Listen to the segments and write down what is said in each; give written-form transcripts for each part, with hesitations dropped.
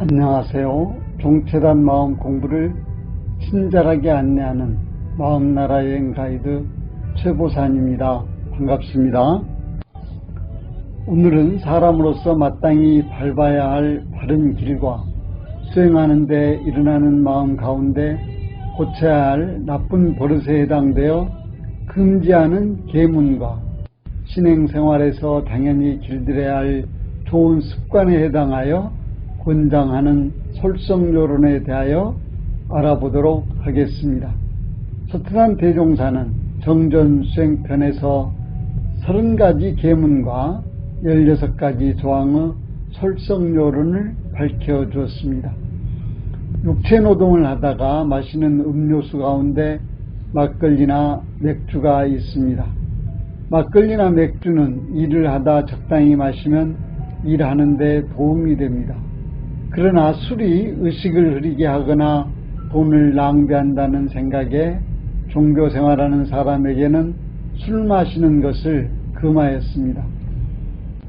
안녕하세요. 종체단 마음 공부를 친절하게 안내하는 마음나라 여행 가이드 최보산입니다. 반갑습니다. 오늘은 사람으로서 마땅히 밟아야 할 바른 길과 수행하는 데 일어나는 마음 가운데 고쳐야 할 나쁜 버릇에 해당되어 금지하는 계문과 신행생활에서 당연히 길들여야 할 좋은 습관에 해당하여 권장하는 솔성요론에 대하여 알아보도록 하겠습니다. 서트란 대종사는 정전수행편에서 30가지 계문과 16가지 조항의 솔성요론을 밝혀주었습니다. 육체노동을 하다가 마시는 음료수 가운데 막걸리나 맥주가 있습니다. 막걸리나 맥주는 일을 하다 적당히 마시면 일하는 데 도움이 됩니다. 그러나 술이 의식을 흐리게 하거나 돈을 낭비한다는 생각에 종교생활하는 사람에게는 술 마시는 것을 금하였습니다.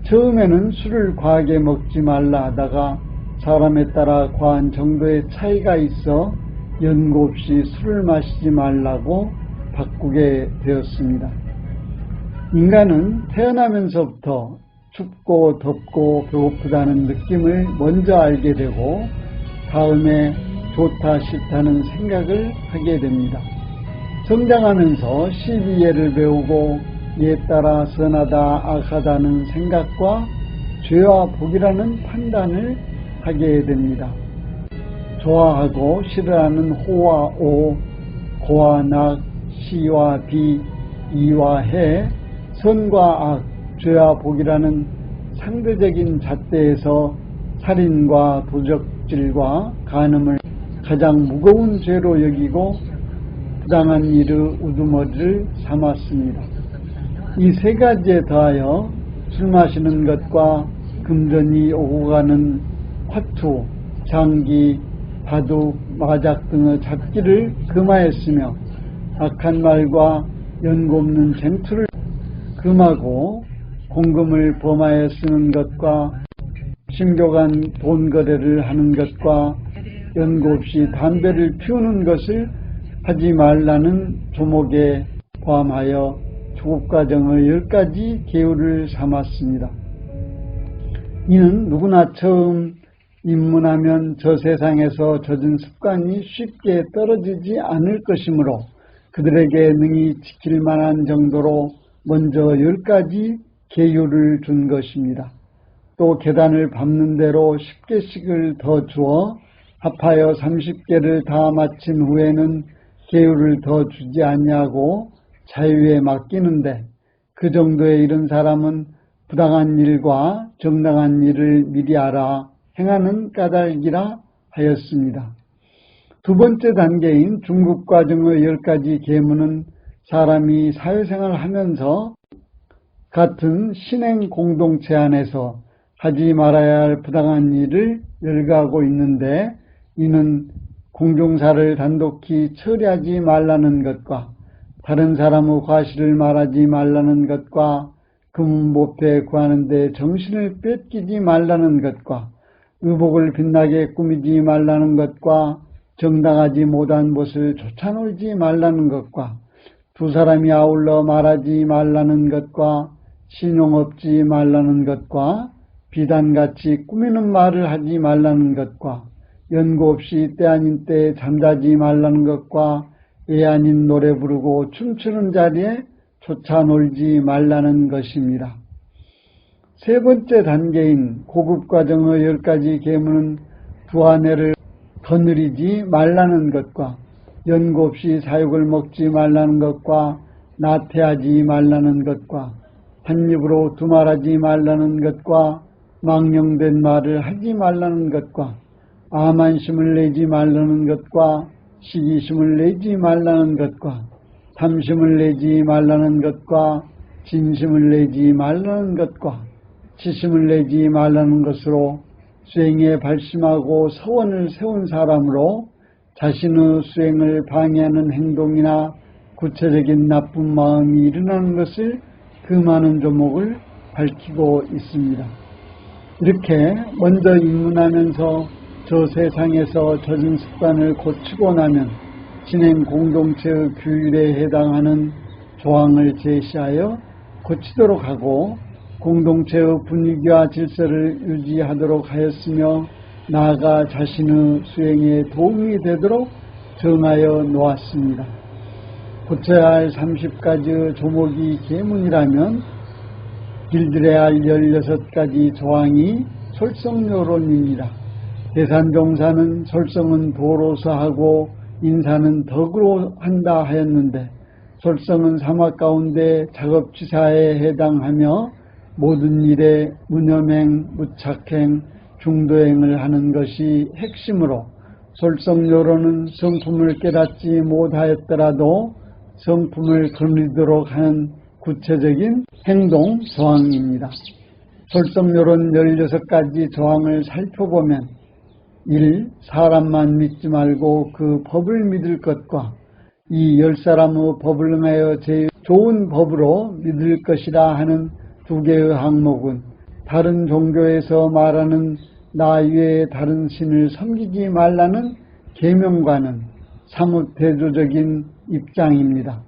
처음에는 술을 과하게 먹지 말라 하다가 사람에 따라 과한 정도의 차이가 있어 연고 없이 술을 마시지 말라고 바꾸게 되었습니다. 인간은 태어나면서부터 춥고 덥고 배고프다는 느낌을 먼저 알게 되고 다음에 좋다 싫다는 생각을 하게 됩니다. 성장하면서 12예를 배우고 예에 따라 선하다 악하다는 생각과 죄와 복이라는 판단을 하게 됩니다. 좋아하고 싫어하는 호와 오, 고와 낙, 시와 비, 이와 해, 선과 악, 죄와 복이라는 상대적인 잣대에서 살인과 도적질과 간음을 가장 무거운 죄로 여기고 부당한 일의 우두머리를 삼았습니다. 이 세 가지에 더하여 술 마시는 것과 금전이 오고 가는 화투, 장기, 바둑, 마작 등의 잡기를 금하였으며 악한 말과 연고 없는 쟁투를 금하고 공금을 범하여 쓰는 것과 신교간 돈 거래를 하는 것과 연고 없이 담배를 피우는 것을 하지 말라는 조목에 포함하여 조급과정의 10가지 계율을 삼았습니다. 이는 누구나 처음 입문하면 저 세상에서 젖은 습관이 쉽게 떨어지지 않을 것이므로 그들에게 능히 지킬 만한 정도로 먼저 10가지 계율을 준 것입니다. 또 계단을 밟는 대로 10개씩을 더 주어 합하여 30개를 다 마친 후에는 계율을 더 주지 않냐고 자유에 맡기는데 그 정도에 이른 사람은 부당한 일과 정당한 일을 미리 알아 행하는 까닭이라 하였습니다. 두 번째 단계인 중급과정의 10가지 계문은 사람이 사회생활을 하면서 같은 신행 공동체 안에서 하지 말아야 할 부당한 일을 열거하고 있는데 이는 공중사를 단독히 처리하지 말라는 것과 다른 사람의 과실을 말하지 말라는 것과 금은보패 구하는 데 정신을 뺏기지 말라는 것과 의복을 빛나게 꾸미지 말라는 것과 정당하지 못한 것을 쫓아놀지 말라는 것과 두 사람이 아울러 말하지 말라는 것과 신용 없지 말라는 것과 비단같이 꾸미는 말을 하지 말라는 것과 연고 없이 때 아닌 때에 잠자지 말라는 것과 애 아닌 노래 부르고 춤추는 자리에 쫓아놀지 말라는 것입니다. 세 번째 단계인 고급과정의 10가지 계문은 두 아내를 거느리지 말라는 것과 연고 없이 사육을 먹지 말라는 것과 나태하지 말라는 것과 한 입으로 두말하지 말라는 것과 망령된 말을 하지 말라는 것과 암한심을 내지 말라는 것과 시기심을 내지 말라는 것과 탐심을 내지 말라는 것과 진심을 내지 말라는 것과 지심을 내지 말라는 것으로 수행에 발심하고 서원을 세운 사람으로 자신의 수행을 방해하는 행동이나 구체적인 나쁜 마음이 일어나는 것을 금하는 조목을 밝히고 있습니다. 이렇게 먼저 입문하면서 저 세상에서 젖은 습관을 고치고 나면 진행 공동체의 규율에 해당하는 조항을 제시하여 고치도록 하고 공동체의 분위기와 질서를 유지하도록 하였으며 나아가 자신의 수행에 도움이 되도록 정하여 놓았습니다. 고쳐야 할 30가지의 조목이 계문이라면 길들여야 할 16가지 조항이 솔성요론입니다. 계산종사는 솔성은 도로서 하고 인사는 덕으로 한다 하였는데 솔성은 사막 가운데 작업지사에 해당하며 모든 일에 무념행, 무착행, 중도행을 하는 것이 핵심으로 솔성요론은 성품을 깨닫지 못하였더라도 성품을 거느리도록 하는 구체적인 행동 조항입니다. 솔성요론 16가지 조항을 살펴보면 1. 사람만 믿지 말고 그 법을 믿을 것과 2. 10사람의 법을 응하여 제일 좋은 법으로 믿을 것이라 하는 두 개의 항목은 다른 종교에서 말하는 나 외에 다른 신을 섬기지 말라는 계명과는 사뭇 대조적인 입장입니다.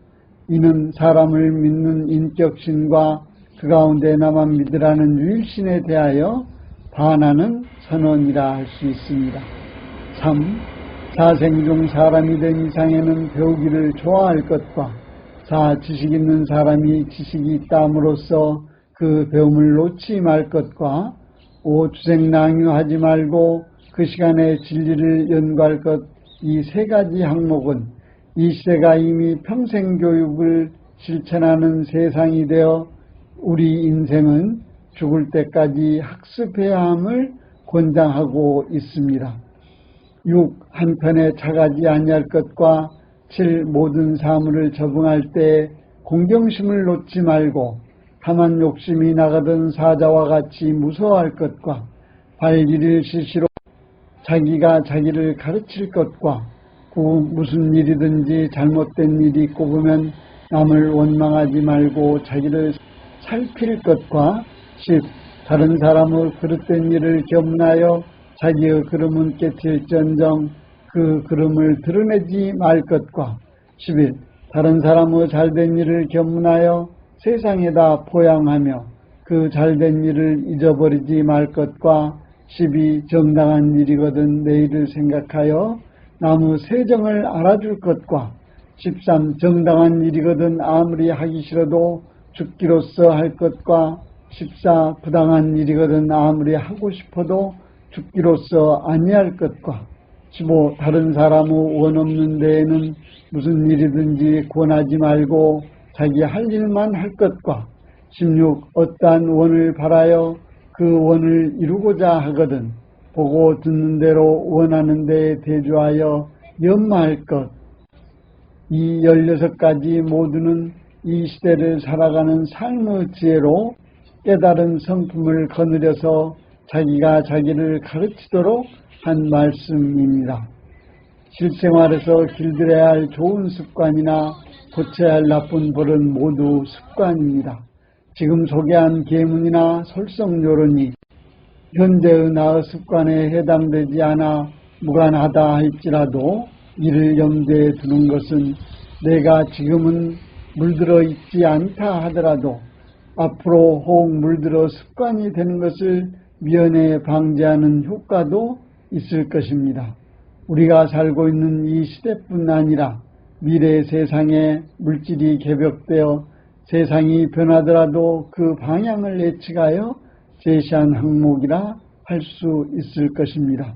이는 사람을 믿는 인격신과 그 가운데 나만 믿으라는 유일신에 대하여 반하는 선언이라 할 수 있습니다. 3. 사생 중 사람이 된 이상에는 배우기를 좋아할 것과 4. 지식 있는 사람이 지식이 있다함으로써 그 배움을 놓지 말 것과 5. 주생낭유하지 말고 그 시간에 진리를 연구할 것, 이 세 가지 항목은 이 시대가 이미 평생교육을 실천하는 세상이 되어 우리 인생은 죽을 때까지 학습해야 함을 권장하고 있습니다. 6. 한편에 차가지 아니할 것과 7. 모든 사물을 적응할 때 공경심을 놓지 말고 다만 욕심이 나가던 사자와 같이 무서워할 것과 발길을 실시로 자기가 자기를 가르칠 것과 9. 무슨 일이든지 잘못된 일이 꼽으면 남을 원망하지 말고 자기를 살필 것과 10. 다른 사람의 그릇된 일을 겸나여 자기의 그름은 깨칠지언정 그 그름을 드러내지 말 것과 11. 다른 사람의 잘된 일을 겸나여 세상에다 포양하며 그 잘된 일을 잊어버리지 말 것과 12. 정당한 일이거든 내일을 생각하여 남의 세정을 알아줄 것과 13. 정당한 일이거든 아무리 하기 싫어도 죽기로써 할 것과 14. 부당한 일이거든 아무리 하고 싶어도 죽기로써 아니할 것과 15. 다른 사람의 원 없는 데에는 무슨 일이든지 권하지 말고 자기 할 일만 할 것과 16. 어떠한 원을 바라여 그 원을 이루고자 하거든 보고 듣는 대로 원하는 데에 대조하여 연마할 것. 이 16가지 모두는 이 시대를 살아가는 삶의 지혜로 깨달은 성품을 거느려서 자기가 자기를 가르치도록 한 말씀입니다. 실생활에서 길들여야 할 좋은 습관이나 고쳐야 할 나쁜 버릇 모두 습관입니다. 지금 소개한 계문이나 솔성요론이 현재의 나의 습관에 해당되지 않아 무관하다 할지라도 이를 염두에 두는 것은 내가 지금은 물들어 있지 않다 하더라도 앞으로 혹 물들어 습관이 되는 것을 미연에 방지하는 효과도 있을 것입니다. 우리가 살고 있는 이 시대뿐 아니라 미래 세상에 물질이 개벽되어 세상이 변하더라도 그 방향을 예측하여 제시한 항목이라 할 수 있을 것입니다.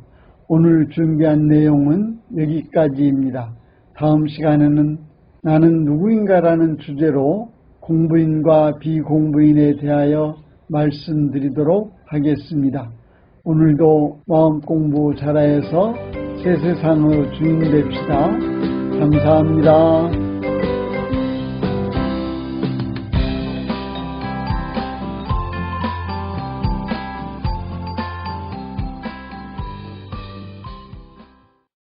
오늘 준비한 내용은 여기까지입니다. 다음 시간에는 나는 누구인가라는 주제로 공부인과 비공부인에 대하여 말씀드리도록 하겠습니다. 오늘도 마음 공부 잘하여서 새 세상의 주인 됩시다. 감사합니다.